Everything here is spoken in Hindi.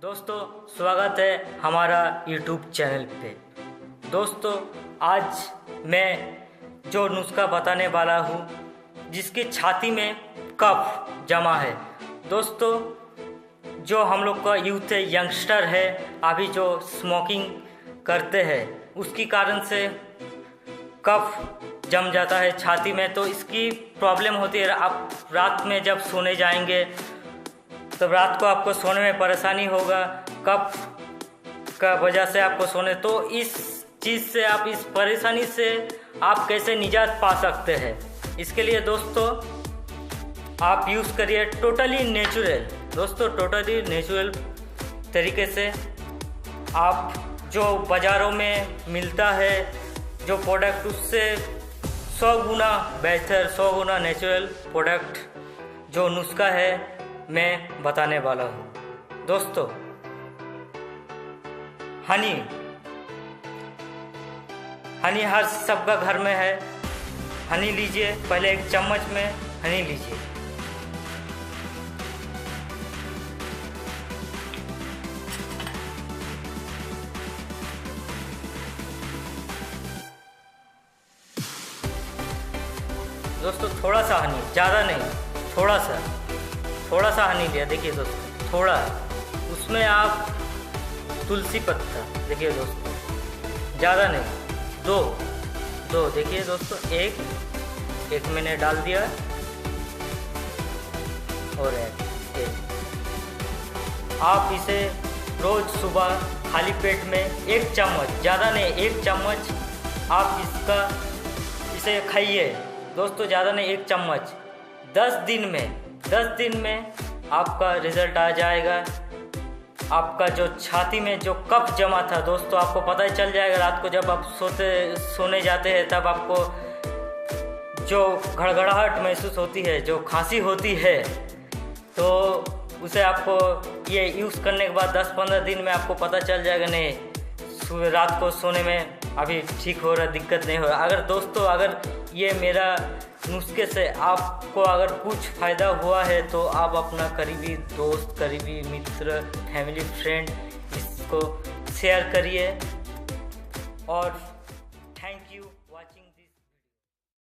दोस्तों स्वागत है हमारा YouTube चैनल पे। दोस्तों आज मैं जो नुस्खा बताने वाला हूँ जिसकी छाती में कफ जमा है। दोस्तों जो हम लोग का यूथ है, यंगस्टर है, अभी जो स्मोकिंग करते हैं उसकी कारण से कफ जम जाता है छाती में, तो इसकी प्रॉब्लम होती है। आप रात में जब सोने जाएंगे तो रात को आपको सोने में परेशानी होगा, कफ का वजह से आपको सोने, तो इस चीज़ से आप इस परेशानी से आप कैसे निजात पा सकते हैं, इसके लिए दोस्तों आप यूज़ करिए टोटली नेचुरल। दोस्तों टोटली नेचुरल तरीके से आप जो बाज़ारों में मिलता है जो प्रोडक्ट उससे 100 गुना बेहतर, 100 गुना नेचुरल प्रोडक्ट जो नुस्खा है मैं बताने वाला हूँ। दोस्तों हनी हर सबका घर में है। हनी लीजिए, पहले एक चम्मच में हनी लीजिए। दोस्तों थोड़ा सा हनी, ज़्यादा नहीं, थोड़ा सा हनी लिया। देखिए दोस्तों थोड़ा, उसमें आप तुलसी पत्ता, देखिए दोस्तों ज़्यादा नहीं, दो देखिए दोस्तों, एक मैंने डाल दिया और एक। आप इसे रोज़ सुबह खाली पेट में 1 चम्मच, ज़्यादा नहीं 1 चम्मच आप इसे खाइए। दोस्तों ज़्यादा नहीं 1 चम्मच। 10 दिन में आपका रिजल्ट आ जाएगा। आपका जो छाती में जो कफ जमा था दोस्तों आपको पता ही चल जाएगा। रात को जब आप सोने जाते हैं तब आपको जो घड़घड़ाहट महसूस होती है, जो खांसी होती है, तो उसे आपको ये यूज़ करने के बाद 10-15 दिन में आपको पता चल जाएगा, नहीं रात को सोने में अभी ठीक हो रहा, दिक्कत नहीं हो रहा। अगर ये मेरा नुस्खे से आपको अगर कुछ फ़ायदा हुआ है तो आप अपना करीबी दोस्त, करीबी मित्र, फैमिली, फ्रेंड इसको शेयर करिए और